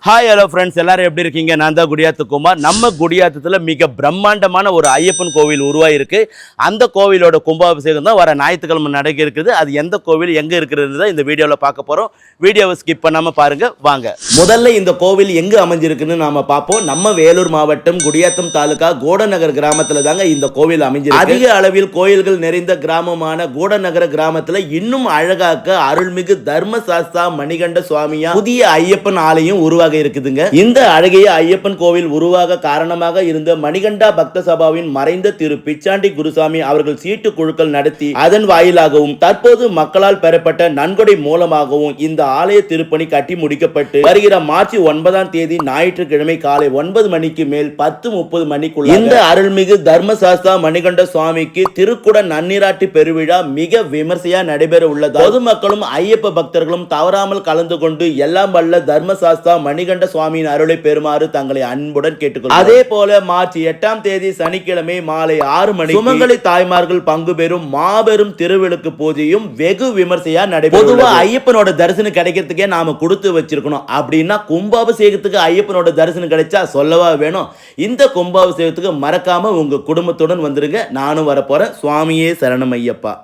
Hi hello friends, எல்லாரும் எப்படி இருக்கீங்க? நான் தான் குடியாத்து குமார். நம்ம குடியாத்தத்தில் மிக பிரம்மாண்டமான ஒரு ஐயப்பன் கோவில் உருவாயிருக்கு. அந்த கோவிலோட கும்பாபிஷேகம் தான் வர ஞாயிற்றுக்கிழமை நடக்க இருக்குது. அது எந்த கோவில் எங்கே இருக்கிறது தான் இந்த வீடியோவில் பார்க்க போகிறோம். வீடியோவை ஸ்கிப் பண்ணாமல் பாருங்கள். வாங்க, முதல்ல இந்த கோவில் எங்கே அமைஞ்சிருக்குன்னு நாம் பார்ப்போம். நம்ம வேலூர் மாவட்டம் குடியாத்தம் தாலுகா கூடநகர் கிராமத்தில் தாங்க இந்த கோவில் அமைஞ்சிருக்கு. அதிக அளவில் கோயில்கள் நிறைந்த கிராமமான கூடநகர கிராமத்தில் இன்னும் அழகாக்க அருள்மிகு தர்மசாஸ்தா மணிகண்ட சுவாமியா புதிய ஐயப்பன் ஆலயம் உருவாக இருக்குதுங்க. இந்த அழகிய ஐயப்பன் கோவில் உருவாக காரணமாக இருந்த மணிகண்டா பக்த சபாவின் மறைந்த திரு பிச்சாண்டி குருசாமி அவர்கள் சீட்டு குழுக்கள் நடத்தி அதன் வாயிலாகவும் தற்போது மக்களால் பெறப்பட்ட நன்கொடை மூலமாகவும் இந்த ஆலய திருப்பணி கட்டி முடிக்கப்பட்டு வருகிற மார்ச் 9ஆம் தேதி ஞாயிற்றுக்கிழமை காலை 9 மணிக்கு மேல் 10:30 மணிக்குள்ள இந்த அருள்மிகு தர்மசாஸ்தா மணிகண்ட சுவாமிக்கு திருக்குட நன்னீராட்டு பெருவிழா மிக விமர்சையா நடைபெற உள்ளது. பொதுமக்களும் ஐயப்ப பக்தர்களும் தவறாமல் கலந்து கொண்டு எல்லாம் வல்ல தர்மசாஸ்தா மணிகண்ட சுவாமியின் அருளை பெறுமாறு தங்களை அன்புடன் கேட்டுக்கொள்கிறோம். அதே போல மார்ச் 8ஆம் தேதி சனிக்கிழமை மாலை 6 மணி சுமங்கலி தாய்மார்கள் பங்கு பெறும் மாபெரும் திருவிளக்கு பூஜையும் வெகு விமர்சையா நடைபெறும். பொதுவா ஐயப்பனோட தரிசனம் கிடைக்கிறதுக்கே நாம கொடுத்து வச்சிருக்கணும். அப்படின்னா கும்பாபிஷேகத்துக்கு ஐயப்பனோட தரிசனம் கிடைச்சா சொல்லவா வேணும். இந்த கும்பாபிஷேகத்துக்கு மறக்காம உங்க குடும்பத்துடன் வந்துருங்க. நானும் வரப்போறேன். சுவாமியே சரணம் ஐயப்பா.